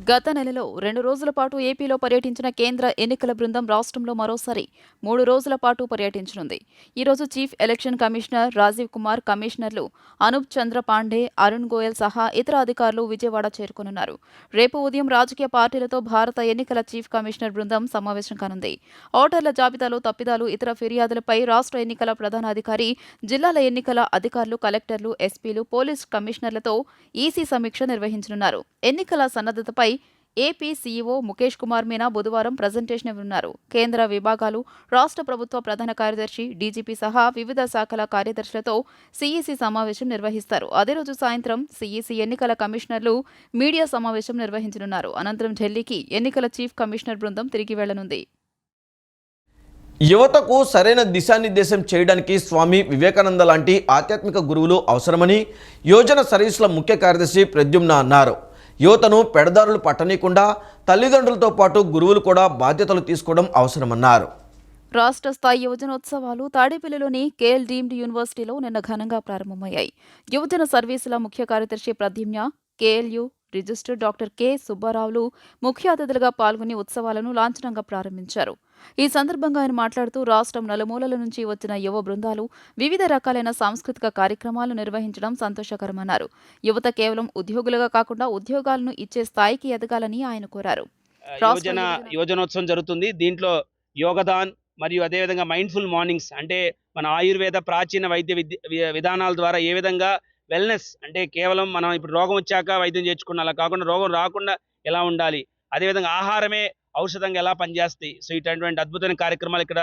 గత నెలలో 2 రోజుల పాటు ఏపీలో పర్యటించిన కేంద్ర ఎన్నికల బృందం రాష్ట్రంలో మరోసారి 3 రోజుల పాటు పర్యటించనుంది. ఈరోజు chief election commissioner Rajiv Kumar, కమిషనర్లు అనూప్ చంద్ర పాండే, అరుణ్ గోయల్ సహా ఇతర అధికారులు విజయవాడ చేరుకోనున్నారు. రేపు ఉదయం రాజకీయ పార్టీలతో భారత ఎన్నికల చీఫ్ కమిషనర్ బృందం సమావేశం కానుంది. ఓటర్ల జాబితాలో తప్పిదాలు, ఇతర ఫిర్యాదులపై రాష్ట్ర ఎన్నికల ప్రధానాధికారి, జిల్లాల ఎన్నికల అధికారులు, కలెక్టర్లు, ఎస్పీలు, పోలీస్ కమిషనర్లతో ఈసీ సమీక్ష నిర్వహించనున్నారు. ఎన్నికల సన్నద్ధతపై ఏపీ సీఈఓ ముఖేష్ కుమార్ మీనా బుధవారం ప్రజెంటేషన్ ఇవ్వనున్నారు. కేంద్ర విభాగాలు, రాష్ట్ర ప్రభుత్వ ప్రధాన కార్యదర్శి, డీజీపీ సహా వివిధ శాఖల కార్యదర్శులతో సీఈసీ సమావేశం నిర్వహిస్తారు. అదే రోజు సాయంత్రం సీఈసీ ఎన్నికల కమిషనర్లు మీడియా సమావేశం నిర్వహించనున్నారు. అనంతరం ఢిల్లీకి ఎన్నికల చీఫ్ కమిషనర్ బృందం తిరిగి వెళ్లనుంది. యువతకు సరైన దిశానిర్దేశం చేయడానికి స్వామి వివేకానంద లాంటి ఆధ్యాత్మిక గురువులు అవసరమని యోజన సర్వీసుల ముఖ్య కార్యదర్శి ప్రద్యుమ్న అన్నారు. యువతను పెడదారులు పట్టనీయకుండా తల్లిదండ్రులతో పాటు గురువులు కూడా బాధ్యతలు తీసుకోవడం అవసరమన్నారు. రాష్ట్ర స్థాయి యువజనోత్సవాలు తాడేపల్లిలోని కేఎల్ డీమ్డ్ యూనివర్సిటీలో నిన్న ఘనంగా ప్రారంభమయ్యాయి. యువజన సర్వీసుల ముఖ్య కార్యదర్శి Pradyumna, KLU register doctor K సుబ్బారావులు ముఖ్య అతిథులుగా పాల్గొని ఉత్సవాలను లాంఛనంగా ప్రారంభించారు. ఈ సందర్భంగా ఆయన మాట్లాడుతూ రాష్ట్రం నలుమూలల నుంచి వచ్చిన యువ బృందాలు వివిధ రకాలైన సాంస్కృతిక కార్యక్రమాలు నిర్వహించడం సంతోషకరమన్నారు. యువత కేవలం ఉద్యోగులుగా కాకుండా ఉద్యోగాలను ఇచ్చే స్థాయికి ఎదగాలని ఆయన కోరారు. యోజనోత్సవం జరుగుతుంది. దీంట్లో యోగదాన్ మరియు అదేవిధంగా మైండ్ఫుల్ మార్నింగ్స్ అంటే మన ఆయుర్వేద ప్రాచీన వైద్య విధానాల ద్వారా ఏ విధంగా వెల్నెస్ అంటే కేవలం మనం ఇప్పుడు రోగం వచ్చాక వైద్యం చేర్చుకున్న అలా కాకుండా రోగం రాకుండా ఎలా ఉండాలి, అదేవిధంగా ఆహారమే ఔషధంగా ఎలా పనిచేస్తాయి. సో ఇటువంటి అద్భుతమైన కార్యక్రమాలు ఇక్కడ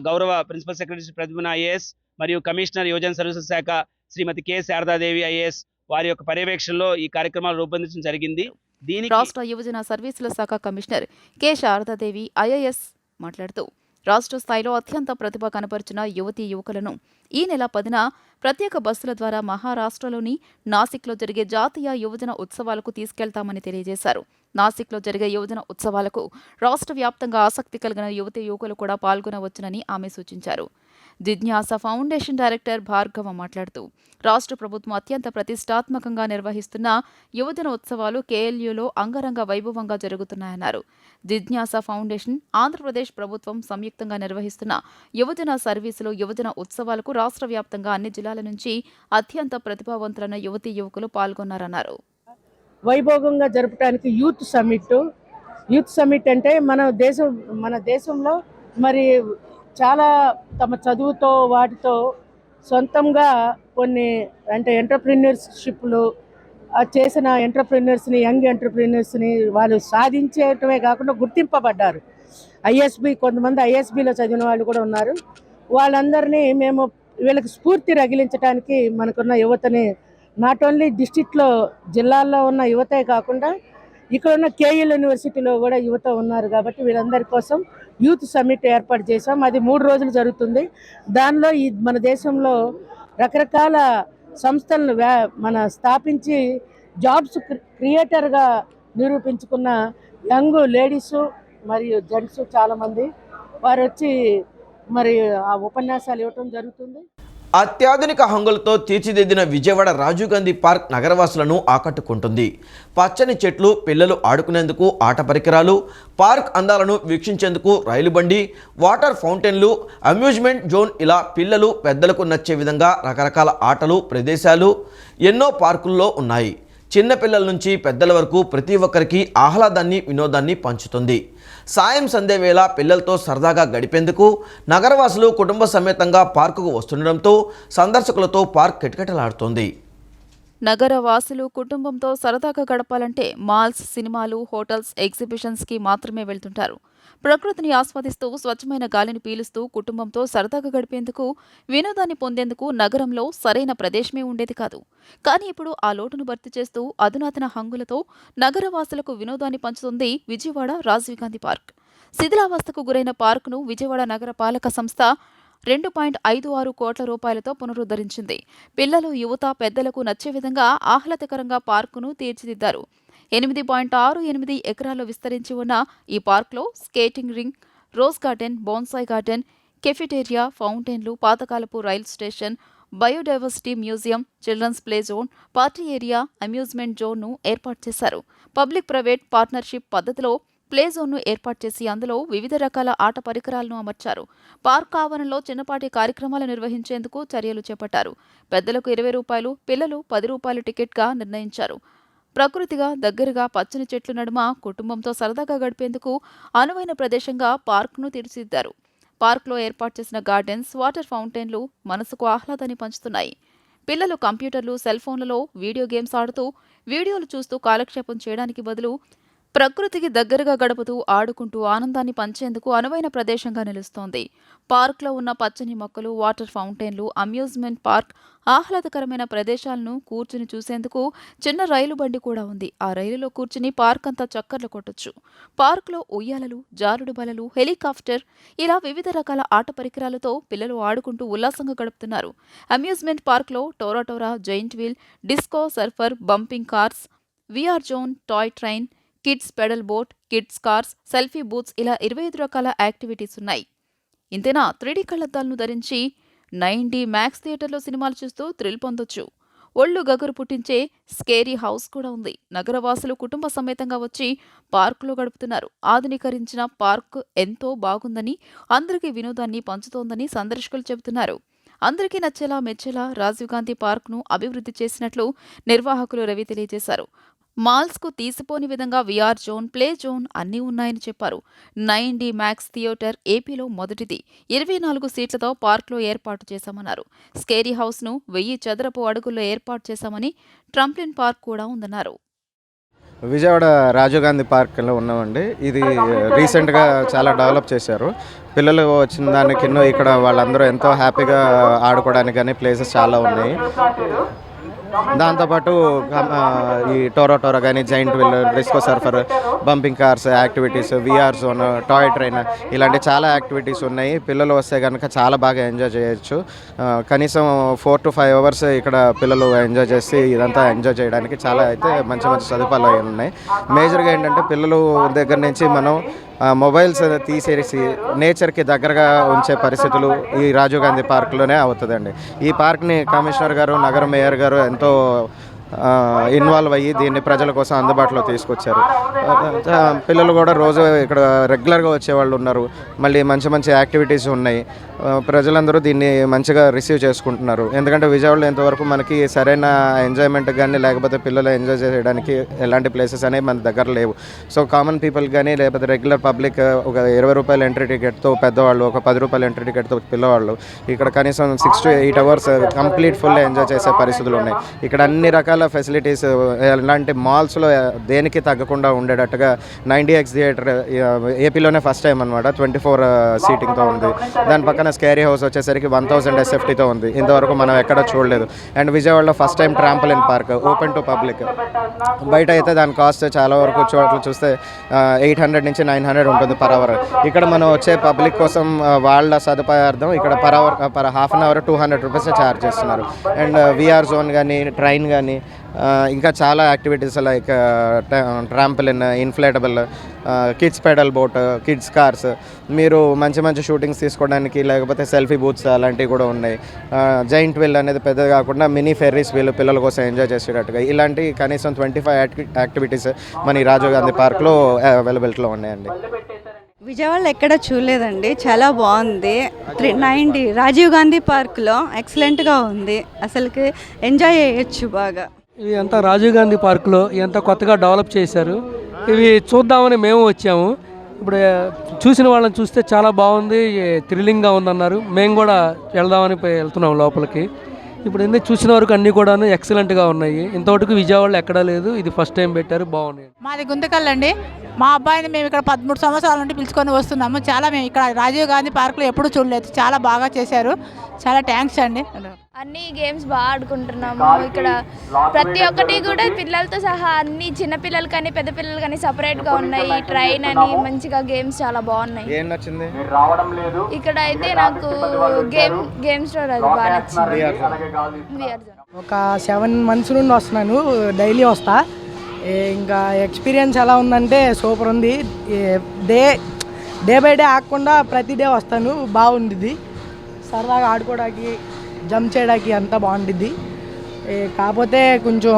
గౌరవ ప్రిన్సిపల్ సెక్రటరీ ప్రద్యుమ్న ఐఏఎస్ మరియు కమిషనర్ యువజన సర్వీసెస్ శాఖ శ్రీమతి కె శారదాదేవి ఐఏఎస్ వారి యొక్క పర్యవేక్షణలో ఈ కార్యక్రమాలు రూపొందించడం జరిగింది. దీనికి రాష్ట్ర యువజన సర్వీసుల శాఖ కమిషనర్ కె శారదాదేవి ఐఏఎస్ మాట్లాడుతూ రాష్ట్ర స్థాయిలో అత్యంత ప్రతిభ కనపరిచిన యువతీ యువకులను ఈ నెల 10న ప్రత్యేక బస్సుల ద్వారా మహారాష్ట్రలోని నాసిక్లో జరిగే జాతీయ యువజన ఉత్సవాలకు తీసుకెళ్తామని తెలియజేశారు. నాసిక్లో జరిగే యువజన ఉత్సవాలకు రాష్ట్ర వ్యాప్తంగా ఆసక్తి కలిగిన యువతీ యువకులు కూడా పాల్గొనవచ్చునని ఆమె సూచించారు. జిజ్ఞాస ఫౌండేషన్ డైరెక్టర్ భార్గవ మాట్లాడుతూ రాష్ట్ర ప్రభుత్వం అత్యంత ప్రతిష్టాత్మకంగా నిర్వహిస్తున్న యువజన ఉత్సవాలు కేఎల్యూలో అంగరంగ వైభవంగా జరుగుతున్నాయన్నారు. జిజ్ఞాస ఫౌండేషన్, ఆంధ్రప్రదేశ్ ప్రభుత్వం సంయుక్తంగా నిర్వహిస్తున్న యువజన సర్వీసులు యువజన ఉత్సవాలకు రాష్ట్ర వ్యాప్తంగా అన్ని జిల్లాల నుంచి అత్యంత ప్రతిభావంతులైన యువతీ యువకులు పాల్గొన్నారన్నారు. వైభోగంగా జరపడానికి యూత్ సమ్మిట్ అంటే మన దేశంలో మరి చాలా తమ చదువుతో వాటితో సొంతంగా కొన్ని అంటే ఎంటర్‌ప్రెన్యూర్‌షిప్‌లు చేసిన ఎంటర్‌ప్రెన్యూర్స్‌ని, యంగ్ ఎంటర్‌ప్రెన్యూర్స్‌ని వాళ్ళు సాధించేయటమే కాకుండా గుర్తింపబడ్డారు. కొంతమంది ఐఎస్బీలో చదివిన వాళ్ళు కూడా ఉన్నారు. వాళ్ళందరినీ మేము వీళ్ళకి స్ఫూర్తి రగిలించడానికి మనకున్న యువతని నాట్ ఓన్లీ డిస్ట్రిక్ట్లో జిల్లాల్లో ఉన్న యువతే కాకుండా ఇక్కడ ఉన్న కేఎల్ యూనివర్సిటీలో కూడా యువత ఉన్నారు. కాబట్టి వీళ్ళందరి కోసం యూత్ సమ్మిట్ ఏర్పాటు చేశాం. అది 3 రోజులు జరుగుతుంది. దానిలో మన దేశంలో రకరకాల సంస్థలను మన స్థాపించి జాబ్స్ క్రియేటర్గా నిరూపించుకున్న యంగ్ లేడీస్ మరియు జెంట్స్ చాలామంది వారు వచ్చి మరి ఆ ఉపన్యాసాలు ఇవ్వటం జరుగుతుంది. అత్యాధునిక హంగులతో తీర్చిదిద్దిన విజయవాడ రాజీవ్ గాంధీ పార్క్ నగరవాసులను ఆకట్టుకుంటుంది. పచ్చని చెట్లు, పిల్లలు ఆడుకునేందుకు ఆట పరికరాలు, పార్క్ అందాలను వీక్షించేందుకు రైలు బండి, వాటర్ ఫౌంటైన్లు, అమ్యూజ్మెంట్ జోన్, ఇలా పిల్లలు పెద్దలకు నచ్చే విధంగా రకరకాల ఆటలు, ప్రదేశాలు ఎన్నో పార్కుల్లో ఉన్నాయి. చిన్న పిల్లల నుంచి పెద్దల వరకు ప్రతి ఒక్కరికి ఆహ్లాదాన్ని, వినోదాన్ని పంచుతుంది. సాయం సంధ్య వేళ పిల్లలతో సరదాగా గడిపేందుకు నగరవాసులు కుటుంబ సమేతంగా పార్కుకు వస్తుండడంతో సందర్శకులతో పార్క్ కిటకిటలాడుతోంది. నగర వాసులు కుటుంబంతో సరదాగా గడపాలంటే మాల్స్, సినిమాలు, హోటల్స్, ఎగ్జిబిషన్స్కి మాత్రమే వెళ్తుంటారు. ప్రకృతిని ఆస్వాదిస్తూ స్వచ్ఛమైన గాలిని పీలుస్తూ కుటుంబంతో సరదాగా గడిపేందుకు, వినోదాన్ని పొందేందుకు నగరంలో సరైన ప్రదేశమే ఉండేది కాదు. కానీ ఇప్పుడు ఆ లోటును భర్తీ చేస్తూ అధునాతన హంగులతో నగరవాసులకు వినోదాన్ని పంచుతుంది విజయవాడ రాజీవ్ గాంధీ పార్క్. శిథిలావస్థకు గురైన పార్కును విజయవాడ నగర పాలక సంస్థ 2.56 కోట్ల రూపాయలతో పునరుద్ధరించింది. పిల్లలు, యువత, పెద్దలకు నచ్చే విధంగా ఆహ్లాదకరంగా పార్కును తీర్చిదిద్దారు. 8.68 ఎకరాల్లో విస్తరించి ఉన్న ఈ పార్క్లో skating ring, rose garden, bonsai garden, cafeteria, ఫౌంటైన్లు, పాతకాలపు rail station, biodiversity museum, children's play zone, party area, amusement జోన్ను ఏర్పాటు చేశారు. పబ్లిక్ ప్రైవేట్ పార్ట్నర్షిప్ పద్ధతిలో ప్లే జోన్ను ఏర్పాటు చేసి అందులో వివిధ రకాల ఆట పరికరాలను అమర్చారు. పార్క్ ఆవరణలో చిన్నపాటి కార్యక్రమాలు నిర్వహించేందుకు చర్యలు చేపట్టారు. పెద్దలకు 20 రూపాయలు, పిల్లలు 10 రూపాయలు టికెట్గా నిర్ణయించారు. ప్రకృతిగా దగ్గరగా పచ్చని చెట్ల నడుమ కుటుంబంతో సరదాగా గడిపేందుకు అనువైన ప్రదేశంగా పార్క్ను తీర్చిదిద్దారు. పార్క్లో ఏర్పాటు చేసిన గార్డెన్స్, వాటర్ ఫౌంటైన్లు మనసుకు ఆహ్లాదాన్ని పంచుతున్నాయి. పిల్లలు కంప్యూటర్లు, సెల్ ఫోన్లలో వీడియో గేమ్స్ ఆడుతూ, వీడియోలు చూస్తూ కాలక్షేపం చేయడానికి బదులు ప్రకృతికి దగ్గరగా గడుపుతూ, ఆడుకుంటూ ఆనందాన్ని పంచేందుకు అనువైన ప్రదేశంగా నిలుస్తోంది. పార్క్లో ఉన్న పచ్చని మొక్కలు, వాటర్ ఫౌంటైన్లు, అమ్యూజ్మెంట్ పార్క్, ఆహ్లాదకరమైన ప్రదేశాలను కూర్చుని చూసేందుకు చిన్న రైలు బండి కూడా ఉంది. ఆ రైలులో కూర్చుని పార్క్ అంతా చక్కర్లు కొట్టొచ్చు. పార్క్లో ఉయ్యాలలు, జారుడు బలలు, హెలికాప్టర్, ఇలా వివిధ రకాల ఆట పరికరాలతో పిల్లలు ఆడుకుంటూ ఉల్లాసంగా గడుపుతున్నారు. అమ్యూజ్మెంట్ పార్క్లో Tora Tora, giant wheel, disco, surfer, bumping cars, VR zone, toy train, kids pedal boat, kids cars, selfie booths, ఇలా 25 రకాల యాక్టివిటీస్ ఉన్నాయి. ఇంతేనా, 3D కళ్లద్దాలను ధరించి 9D మ్యాక్స్ థియేటర్లో సినిమాలు చూస్తూ థ్రిల్ పొందొచ్చు. ఒళ్ళు గగురు పుట్టించే స్కేరీ హౌస్ కూడా ఉంది. నగరవాసులు కుటుంబ సమేతంగా వచ్చి పార్కులో గడుపుతున్నారు. ఆధునీకరించిన పార్క్ ఎంతో బాగుందని, అందరికీ వినోదాన్ని పంచుతోందని సందర్శకులు చెబుతున్నారు. అందరికీ నచ్చేలా, మెచ్చేలా రాజీవ్ గాంధీ పార్క్ను అభివృద్ధి చేసినట్లు నిర్వాహకులు రవి తెలియజేశారు. మాల్స్కు తీసిపోని విధంగా విఆర్ జోన్, ప్లే జోన్ అన్నీ ఉన్నాయని చెప్పారు. 9D మ్యాక్స్ థియేటర్ ఏపీలో మొదటిది. 24 సీట్లతో పార్క్లో ఏర్పాటు చేశామన్నారు. స్కేరీ హౌస్ను 1000 చదరపు అడుగుల్లో ఏర్పాటు చేశామని, ట్రంప్లిన్ పార్క్ కూడా ఉందన్నారు. విజయవాడ రాజీవ్ గాంధీ పార్క్లో ఉన్నామండి. ఇది రీసెంట్గా చాలా డెవలప్ చేశారు. పిల్లలు వచ్చిన దానికి ఇక్కడ వాళ్ళందరూ ఎంతో హ్యాపీగా ఆడుకోవడానికి కానీ ప్లేసెస్ చాలా ఉన్నాయి. దాంతోపాటు ఈ టోరా కానీ, giant wheel, disco surfer, bumping cars activities, VR zone, toy train, ఇలాంటి చాలా యాక్టివిటీస్ ఉన్నాయి. పిల్లలు వస్తే కనుక చాలా బాగా ఎంజాయ్ చేయొచ్చు. కనీసం 4 to 5 అవర్స్ ఇక్కడ పిల్లలు ఎంజాయ్ చేసి ఇదంతా ఎంజాయ్ చేయడానికి చాలా అయితే మంచి మంచి సదుపాయాలు ఉన్నాయి. మేజర్గా ఏంటంటే పిల్లలు దగ్గర నుంచి మనం మొబైల్స్ తీసేసి నేచర్కి దగ్గరగా ఉంచే పరిస్థితులు ఈ రాజీవ్ గాంధీ పార్క్లోనే అవుతుందండి. ఈ పార్క్ని కమిషనర్ గారు, నగర మేయర్ గారు ఎంతో ఇన్వాల్వ్ అయ్యి దీన్ని ప్రజల కోసం అందుబాటులో తీసుకొచ్చారు. పిల్లలు కూడా రోజు ఇక్కడ రెగ్యులర్గా వచ్చేవాళ్ళు ఉన్నారు. మళ్ళీ మంచి మంచి యాక్టివిటీస్ ఉన్నాయి. ప్రజలందరూ దీన్ని మంచిగా రిసీవ్ చేసుకుంటున్నారు. ఎందుకంటే విజయవాడలో ఇంతవరకు మనకి సరైన ఎంజాయ్మెంట్ కానీ, లేకపోతే పిల్లలు ఎంజాయ్ చేయడానికి ఎలాంటి ప్లేసెస్ అనేవి మన దగ్గర లేవు. సో కామన్ పీపుల్ కానీ, లేకపోతే రెగ్యులర్ పబ్లిక్ ఒక 20 రూపాయల ఎంట్రీ టికెట్తో పెద్దవాళ్ళు, ఒక 10 రూపాయల ఎంట్రీ టికెట్తో పిల్లవాళ్ళు ఇక్కడ కనీసం 6 to 8 hours complete full enjoy చేసే పరిస్థితులు ఉన్నాయి. ఇక్కడ అన్ని రకాల ఫెసిలిటీస్ ఇలాంటి మాల్స్లో దేనికి తగ్గకుండా ఉండేటట్టుగా 9DX థియేటర్ ఏపీలోనే ఫస్ట్ టైం అనమాట. 24 సీటింగ్తో ఉంది. దాని పక్కన స్కేరీ హౌస్ వచ్చేసరికి 1000 SFTతో ఉంది. ఇంతవరకు మనం ఎక్కడ చూడలేదు. అండ్ విజయవాడలో first time trampoline park open to public. బయట అయితే దాని కాస్ట్ చాలా వరకు చోట్ల చూస్తే 800 నుంచి 900 ఉంటుంది పర్ అవర్. ఇక్కడ మనం వచ్చే పబ్లిక్ కోసం వాళ్ళ సదుపాయార్థం ఇక్కడ per half an hour 200 rupees charge చేస్తున్నారు. అండ్ విఆర్ జోన్ కానీ, ట్రైన్ కానీ, ఇంకా చాలా activities like trampoline, inflatable, kids pedal boat, kids cars, మీరు మంచి మంచి షూటింగ్స్ తీసుకోవడానికి లేకపోతే సెల్ఫీ బూత్స్ అలాంటివి కూడా ఉన్నాయి. జైంట్ వీల్ అనేది పెద్దది కాకుండా మినీ ఫెర్రీస్ వీల్ పిల్లల కోసం ఎంజాయ్ చేసేటట్టుగా ఇలాంటి కనీసం 25 యాక్టివిటీస్ మన రాజీవ్ గాంధీ పార్క్లో అవైలబిలిటీలో ఉన్నాయండి. విజయవాడలో ఎక్కడ చూడలేదండి, చాలా బాగుంది. 390 రాజీవ్ గాంధీ పార్క్లో ఎక్సలెంట్గా ఉంది, అసలుకి ఎంజాయ్ చేయొచ్చు బాగా. ఇవి అంతా రాజీవ్ గాంధీ పార్క్లో ఇదంతా కొత్తగా డెవలప్ చేశారు. ఇవి చూద్దామని మేము వచ్చాము. ఇప్పుడు చూసిన వాళ్ళని చూస్తే చాలా బాగుంది, థ్రిల్లింగ్గా ఉందన్నారు. మేము కూడా వెళ్దామని వెళ్తున్నాం లోపలికి. ఇప్పుడు ఎందుకు చూసిన వరకు అన్నీ కూడా ఎక్సలెంట్గా ఉన్నాయి. ఇంతవరకు విజయవాడలో ఎక్కడా లేదు, ఇది ఫస్ట్ టైం పెట్టారు, బాగున్నాయి. మాది గుంతకల్ అండి. మా అబ్బాయిని మేము ఇక్కడ 13 సంవత్సరాల నుండి పిలుచుకొని వస్తున్నాము. చాలా మేము ఇక్కడ రాజీవ్ గాంధీ పార్క్లో ఎప్పుడు చూడలేదు, చాలా బాగా చేశారు, చాలా థ్యాంక్స్ అండి. అన్ని గేమ్స్ బాగా ఆడుకుంటున్నాము. ఇక్కడ ప్రతి ఒక్కటి కూడా పిల్లలతో సహా అన్ని చిన్న పిల్లలు కానీ పెద్ద పిల్లలు కానీ సపరేట్గా ఉన్నాయి. ట్రైన్ అని మంచిగా గేమ్స్ చాలా బాగున్నాయి. ఇక్కడ అయితే నాకు గేమ్ స్టోర్ అది బాగా నచ్చింది. ఒక 7 months నుండి వస్తున్నాను, డైలీ వస్తా. ఇంకా ఎక్స్పీరియన్స్ ఎలా ఉందంటే సూపర్ ఉంది. డే బై డే ఆగకుండా ప్రతి డే వస్తాను, బాగుండిద్ది. సరదాగా ఆడుకోవడానికి, జంప్ చేయడానికి అంతా బాగుండిద్ది. కాకపోతే కొంచెం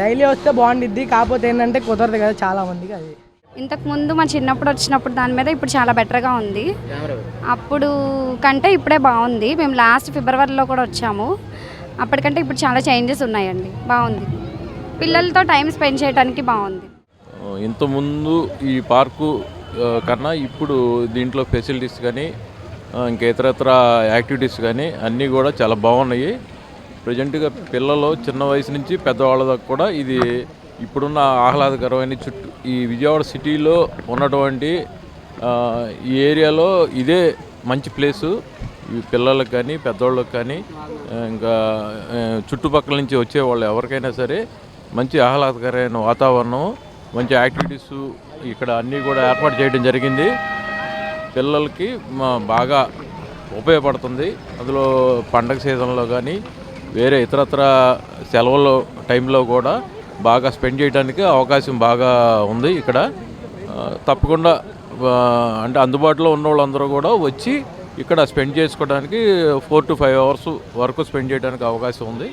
డైలీ వస్తే బాగుండిద్ది, కాకపోతే ఏంటంటే కుదరదు కదా చాలామందికి. అది ఇంతకుముందు మా చిన్నప్పుడు వచ్చినప్పుడు దాని మీద ఇప్పుడు చాలా బెటర్గా ఉంది. అప్పుడు కంటే ఇప్పుడే బాగుంది. మేము లాస్ట్ ఫిబ్రవరిలో కూడా వచ్చాము, అప్పటికంటే ఇప్పుడు చాలా చేంజెస్ ఉన్నాయండి, బాగుంది. పిల్లలతో టైం స్పెండ్ చేయడానికి బాగుంది. ఇంతకుముందు ఈ పార్కు కన్నా ఇప్పుడు దీంట్లో ఫెసిలిటీస్ కానీ ఇంకా ఇతరత్ర యాక్టివిటీస్ కానీ అన్నీ కూడా చాలా బాగున్నాయి. ప్రజెంట్గా పిల్లలు చిన్న వయసు నుంచి పెద్దవాళ్ళ దాకా కూడా ఇది ఇప్పుడున్న ఆహ్లాదకరమైన ఈ విజయవాడ సిటీలో ఉన్నటువంటి ఈ ఏరియాలో ఇదే మంచి ప్లేసు. ఈ పిల్లలకు కానీ పెద్దవాళ్ళకి కానీ ఇంకా చుట్టుపక్కల నుంచి వచ్చేవాళ్ళు ఎవరికైనా సరే మంచి ఆహ్లాదకరమైన వాతావరణం, మంచి యాక్టివిటీస్ ఇక్కడ అన్నీ కూడా ఏర్పాటు చేయడం జరిగింది. పిల్లలకి బాగా ఉపయోగపడుతుంది. అందులో పండగ సీజన్లో కానీ వేరే ఇతరత్ర సెలవుల టైంలో కూడా బాగా స్పెండ్ చేయడానికి అవకాశం బాగా ఉంది ఇక్కడ. తప్పకుండా అంటే అందుబాటులో ఉన్న వాళ్ళందరూ కూడా వచ్చి ఇక్కడ స్పెండ్ చేసుకోవడానికి 4 to 5 hours వరకు స్పెండ్ చేయడానికి అవకాశం ఉంది.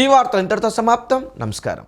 ఈ వార్త ఇంతటితో సమాప్తం. నమస్కారం.